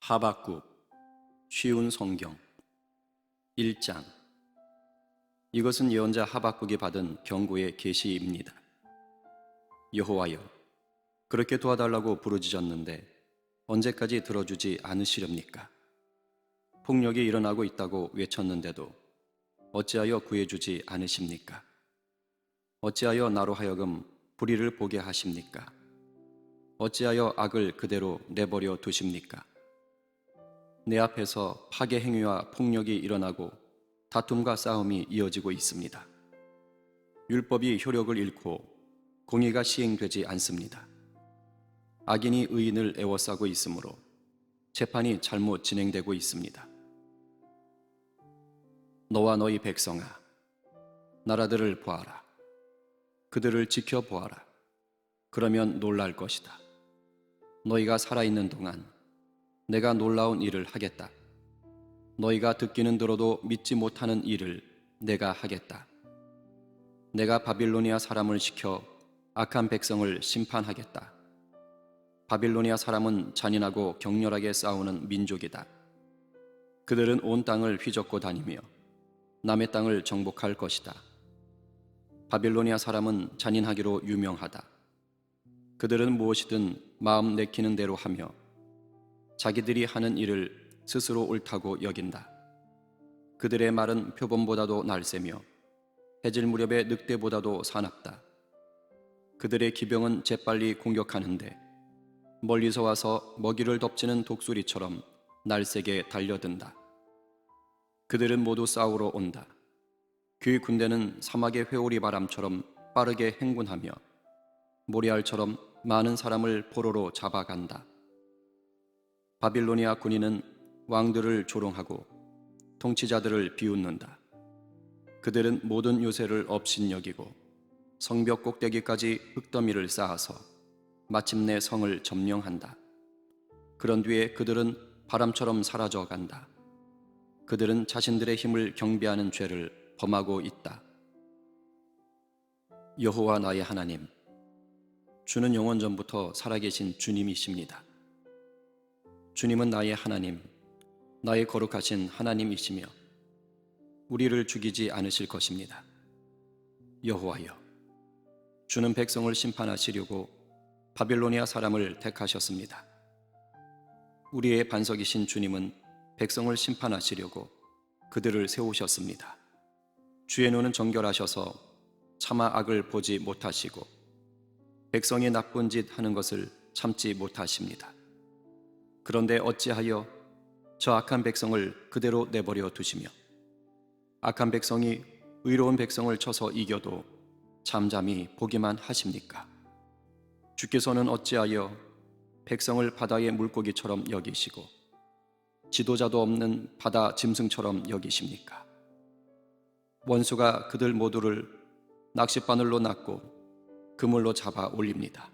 하박국 쉬운 성경 1장. 이것은 예언자 하박국이 받은 경고의 계시입니다. 여호와여, 그렇게 도와달라고 부르짖었는데 언제까지 들어주지 않으시렵니까? 폭력이 일어나고 있다고 외쳤는데도 어찌하여 구해주지 않으십니까? 어찌하여 나로 하여금 불의를 보게 하십니까? 어찌하여 악을 그대로 내버려 두십니까? 내 앞에서 파괴 행위와 폭력이 일어나고 다툼과 싸움이 이어지고 있습니다. 율법이 효력을 잃고 공의가 시행되지 않습니다. 악인이 의인을 애워싸고 있으므로 재판이 잘못 진행되고 있습니다. 너와 너희 백성아, 나라들을 보아라. 그들을 지켜보아라. 그러면 놀랄 것이다. 너희가 살아있는 동안 내가 놀라운 일을 하겠다. 너희가 듣기는 들어도 믿지 못하는 일을 내가 하겠다. 내가 바빌로니아 사람을 시켜 악한 백성을 심판하겠다. 바빌로니아 사람은 잔인하고 격렬하게 싸우는 민족이다. 그들은 온 땅을 휘젓고 다니며 남의 땅을 정복할 것이다. 바빌로니아 사람은 잔인하기로 유명하다. 그들은 무엇이든 마음 내키는 대로 하며 자기들이 하는 일을 스스로 옳다고 여긴다. 그들의 말은 표범보다도 날쌔며 해질 무렵의 늑대보다도 사납다. 그들의 기병은 재빨리 공격하는데 멀리서 와서 먹이를 덮치는 독수리처럼 날쌔게 달려든다. 그들은 모두 싸우러 온다. 그 군대는 사막의 회오리 바람처럼 빠르게 행군하며 모리알처럼 많은 사람을 포로로 잡아간다. 바빌로니아 군인은 왕들을 조롱하고 통치자들을 비웃는다. 그들은 모든 요새를 업신여기고 성벽 꼭대기까지 흙더미를 쌓아서 마침내 성을 점령한다. 그런 뒤에 그들은 바람처럼 사라져간다. 그들은 자신들의 힘을 경배하는 죄를 범하고 있다. 여호와 나의 하나님, 주는 영원전부터 살아계신 주님이십니다. 주님은 나의 하나님, 나의 거룩하신 하나님이시며 우리를 죽이지 않으실 것입니다. 여호와여, 주는 백성을 심판하시려고 바빌로니아 사람을 택하셨습니다. 우리의 반석이신 주님은 백성을 심판하시려고 그들을 세우셨습니다. 주의 눈은 정결하셔서 차마 악을 보지 못하시고 백성이 나쁜 짓 하는 것을 참지 못하십니다. 그런데 어찌하여 저 악한 백성을 그대로 내버려 두시며 악한 백성이 의로운 백성을 쳐서 이겨도 잠잠히 보기만 하십니까? 주께서는 어찌하여 백성을 바다의 물고기처럼 여기시고 지도자도 없는 바다 짐승처럼 여기십니까? 원수가 그들 모두를 낚싯바늘로 낚고 그물로 잡아 올립니다.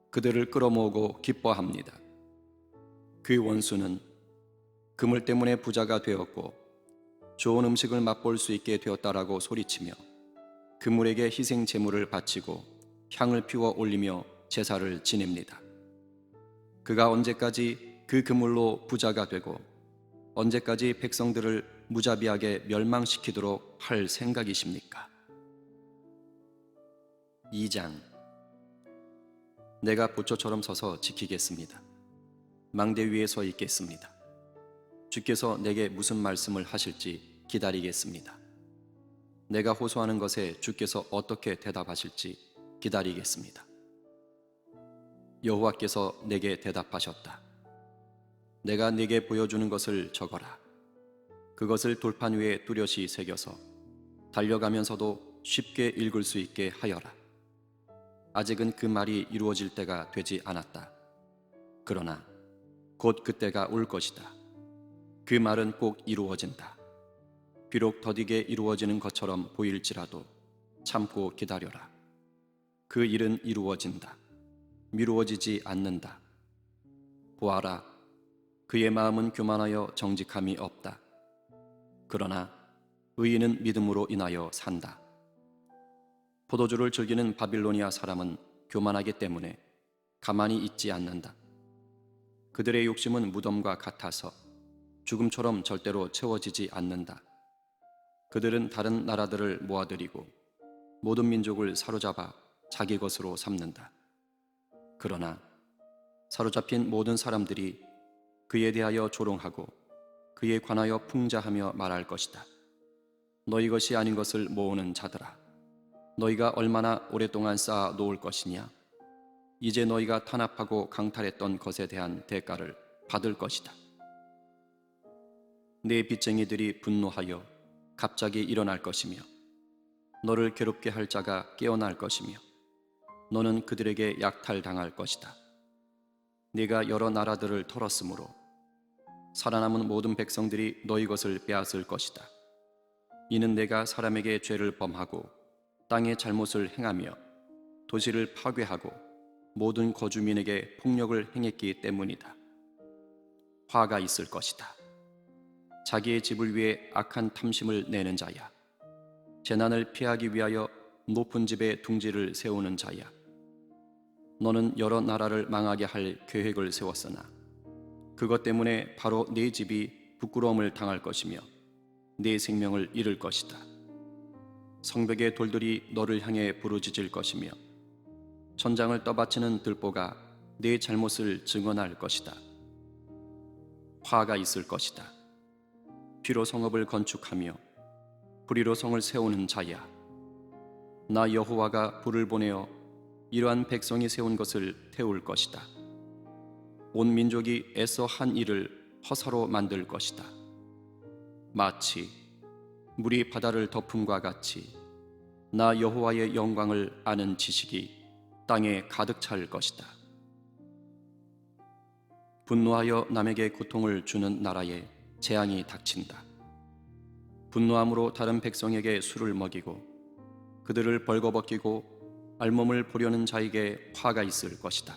그들을 끌어모으고 기뻐합니다. 그 원수는 그물 때문에 부자가 되었고 좋은 음식을 맛볼 수 있게 되었다라고 소리치며 그물에게 희생 제물을 바치고 향을 피워 올리며 제사를 지냅니다. 그가 언제까지 그 그물로 부자가 되고 언제까지 백성들을 무자비하게 멸망시키도록 할 생각이십니까? 2장. 내가 보초처럼 서서 지키겠습니다. 망대 위에 서 있겠습니다. 주께서 내게 무슨 말씀을 하실지 기다리겠습니다. 내가 호소하는 것에 주께서 어떻게 대답하실지 기다리겠습니다. 여호와께서 내게 대답하셨다. 내가 네게 보여주는 것을 적어라. 그것을 돌판 위에 뚜렷이 새겨서 달려가면서도 쉽게 읽을 수 있게 하여라. 아직은 그 말이 이루어질 때가 되지 않았다. 그러나 곧 그때가 올 것이다. 그 말은 꼭 이루어진다. 비록 더디게 이루어지는 것처럼 보일지라도 참고 기다려라. 그 일은 이루어진다. 미루어지지 않는다. 보아라, 그의 마음은 교만하여 정직함이 없다. 그러나 의인은 믿음으로 인하여 산다. 포도주를 즐기는 바빌로니아 사람은 교만하기 때문에 가만히 있지 않는다. 그들의 욕심은 무덤과 같아서 죽음처럼 절대로 채워지지 않는다. 그들은 다른 나라들을 모아들이고 모든 민족을 사로잡아 자기 것으로 삼는다. 그러나 사로잡힌 모든 사람들이 그에 대하여 조롱하고 그에 관하여 풍자하며 말할 것이다. 너희 것이 아닌 것을 모으는 자들아, 너희가 얼마나 오랫동안 쌓아 놓을 것이냐? 이제 너희가 탄압하고 강탈했던 것에 대한 대가를 받을 것이다. 내 빚쟁이들이 분노하여 갑자기 일어날 것이며 너를 괴롭게 할 자가 깨어날 것이며 너는 그들에게 약탈당할 것이다. 네가 여러 나라들을 털었으므로 살아남은 모든 백성들이 너희 것을 빼앗을 것이다. 이는 내가 사람에게 죄를 범하고 땅에 잘못을 행하며 도시를 파괴하고 모든 거주민에게 폭력을 행했기 때문이다. 화가 있을 것이다. 자기의 집을 위해 악한 탐심을 내는 자야. 재난을 피하기 위하여 높은 집에 둥지를 세우는 자야. 너는 여러 나라를 망하게 할 계획을 세웠으나 그것 때문에 바로 네 집이 부끄러움을 당할 것이며 네 생명을 잃을 것이다. 성벽의 돌들이 너를 향해 부르짖을 것이며 천장을 떠받치는 들보가 네 잘못을 증언할 것이다. 화가 있을 것이다. 피로 성읍을 건축하며 불의로 성을 세우는 자야. 나 여호와가 불을 보내어 이러한 백성이 세운 것을 태울 것이다. 온 민족이 애써 한 일을 허사로 만들 것이다. 마치 물이 바다를 덮음과 같이 나 여호와의 영광을 아는 지식이 땅에 가득 찰 것이다. 분노하여 남에게 고통을 주는 나라에 재앙이 닥친다. 분노함으로 다른 백성에게 술을 먹이고 그들을 벌거벗기고 알몸을 보려는 자에게 화가 있을 것이다.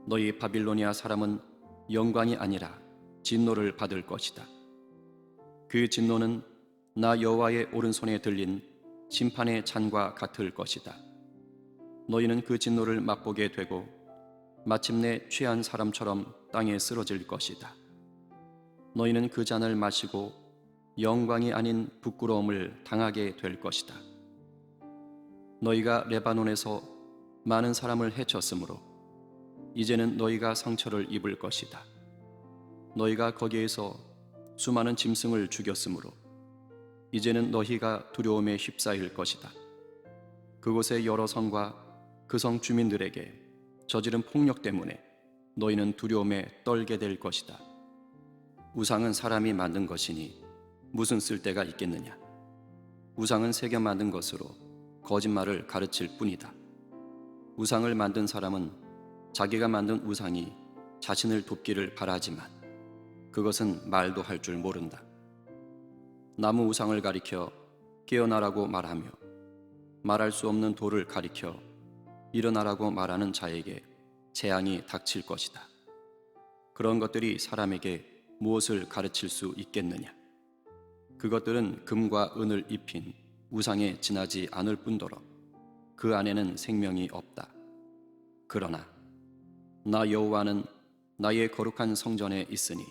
너희 바빌로니아 사람은 영광이 아니라 진노를 받을 것이다. 그 진노는 나 여호와의 오른손에 들린 심판의 잔과 같을 것이다. 너희는 그 진노를 맛보게 되고 마침내 취한 사람처럼 땅에 쓰러질 것이다. 너희는 그 잔을 마시고 영광이 아닌 부끄러움을 당하게 될 것이다. 너희가 레바논에서 많은 사람을 해쳤으므로 이제는 너희가 상처를 입을 것이다. 너희가 거기에서 수많은 짐승을 죽였으므로 이제는 너희가 두려움에 휩싸일 것이다. 그곳의 여러 성과 그 성 주민들에게 저지른 폭력 때문에 너희는 두려움에 떨게 될 것이다. 우상은 사람이 만든 것이니 무슨 쓸데가 있겠느냐? 우상은 새겨 만든 것으로 거짓말을 가르칠 뿐이다. 우상을 만든 사람은 자기가 만든 우상이 자신을 돕기를 바라지만 그것은 말도 할 줄 모른다. 나무 우상을 가리켜 깨어나라고 말하며 말할 수 없는 돌을 가리켜 일어나라고 말하는 자에게 재앙이 닥칠 것이다. 그런 것들이 사람에게 무엇을 가르칠 수 있겠느냐? 그것들은 금과 은을 입힌 우상에 지나지 않을 뿐더러 그 안에는 생명이 없다. 그러나 나 여호와는 나의 거룩한 성전에 있으니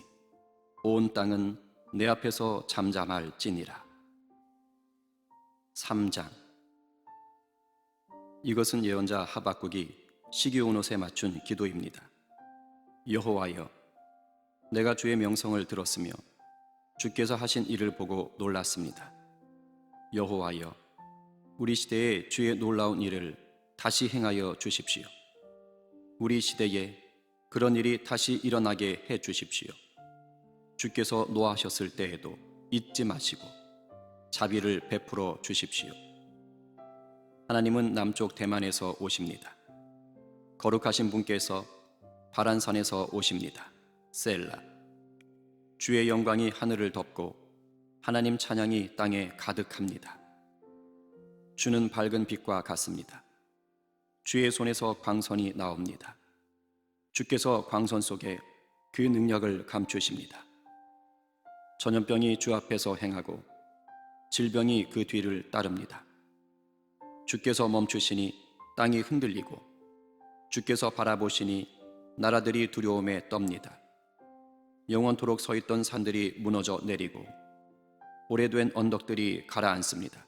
온 땅은 내 앞에서 잠잠할지니라. 3장. 이것은 예언자 하박국이 시기온 옷에 맞춘 기도입니다. 여호와여, 내가 주의 명성을 들었으며 주께서 하신 일을 보고 놀랐습니다. 여호와여, 우리 시대에 주의 놀라운 일을 다시 행하여 주십시오. 우리 시대에 그런 일이 다시 일어나게 해 주십시오. 주께서 노하셨을 때에도 잊지 마시고 자비를 베풀어 주십시오. 하나님은 남쪽 대만에서 오십니다. 거룩하신 분께서 바란산에서 오십니다. 셀라. 주의 영광이 하늘을 덮고 하나님 찬양이 땅에 가득합니다. 주는 밝은 빛과 같습니다. 주의 손에서 광선이 나옵니다. 주께서 광선 속에 그 능력을 감추십니다. 전염병이 주 앞에서 행하고 질병이 그 뒤를 따릅니다. 주께서 멈추시니 땅이 흔들리고 주께서 바라보시니 나라들이 두려움에 떱니다. 영원토록 서 있던 산들이 무너져 내리고 오래된 언덕들이 가라앉습니다.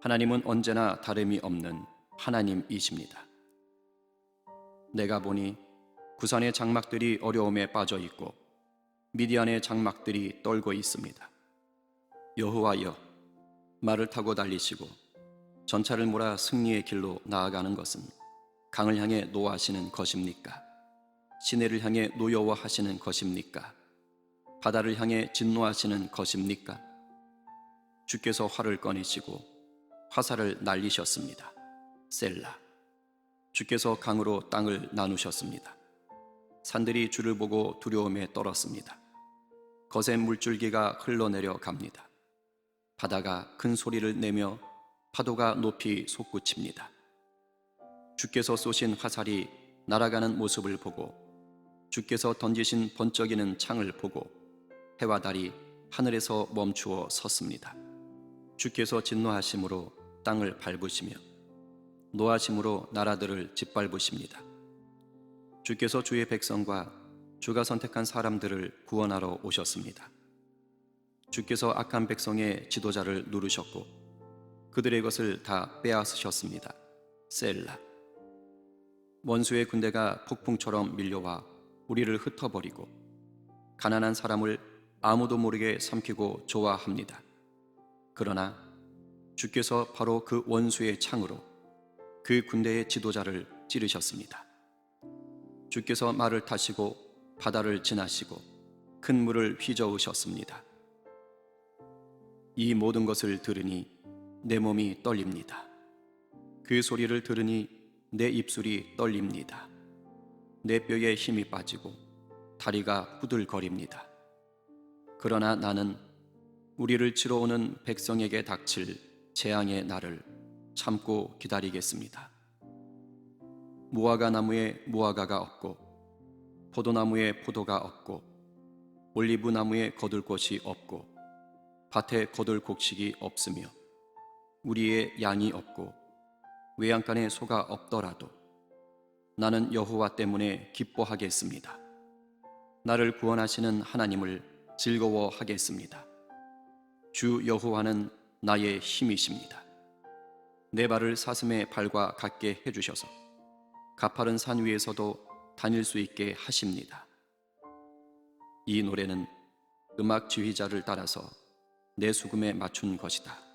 하나님은 언제나 다름이 없는 하나님이십니다. 내가 보니 구산의 장막들이 어려움에 빠져 있고 미디안의 장막들이 떨고 있습니다. 여호와여, 말을 타고 달리시고 전차를 몰아 승리의 길로 나아가는 것은 강을 향해 노하시는 것입니까? 시내를 향해 노여워하시는 것입니까? 바다를 향해 진노하시는 것입니까? 주께서 활을 꺼내시고 화살을 날리셨습니다. 셀라. 주께서 강으로 땅을 나누셨습니다. 산들이 주를 보고 두려움에 떨었습니다. 거센 물줄기가 흘러내려 갑니다. 바다가 큰 소리를 내며 파도가 높이 솟구칩니다. 주께서 쏘신 화살이 날아가는 모습을 보고 주께서 던지신 번쩍이는 창을 보고 해와 달이 하늘에서 멈추어 섰습니다. 주께서 진노하심으로 땅을 밟으시며 노하심으로 나라들을 짓밟으십니다. 주께서 주의 백성과 주가 선택한 사람들을 구원하러 오셨습니다. 주께서 악한 백성의 지도자를 누르셨고 그들의 것을 다 빼앗으셨습니다. 셀라. 원수의 군대가 폭풍처럼 밀려와 우리를 흩어버리고 가난한 사람을 아무도 모르게 삼키고 좋아합니다. 그러나 주께서 바로 그 원수의 창으로 그 군대의 지도자를 찌르셨습니다. 주께서 말을 타시고 바다를 지나시고 큰 물을 휘저으셨습니다. 이 모든 것을 들으니 내 몸이 떨립니다. 그 소리를 들으니 내 입술이 떨립니다. 내 뼈에 힘이 빠지고 다리가 후들거립니다. 그러나 나는 우리를 치러 오는 백성에게 닥칠 재앙의 날을 참고 기다리겠습니다. 무화과 나무에 무화과가 없고 포도나무에 포도가 없고 올리브 나무에 거둘 곳이 없고 밭에 거둘 곡식이 없으며 우리의 양이 없고 외양간에 소가 없더라도 나는 여호와 때문에 기뻐하겠습니다. 나를 구원하시는 하나님을 즐거워하겠습니다. 주 여호와는 나의 힘이십니다. 내 발을 사슴의 발과 같게 해주셔서 가파른 산 위에서도 다닐 수 있게 하십니다. 이 노래는 음악 지휘자를 따라서 내 수금에 맞춘 것이다.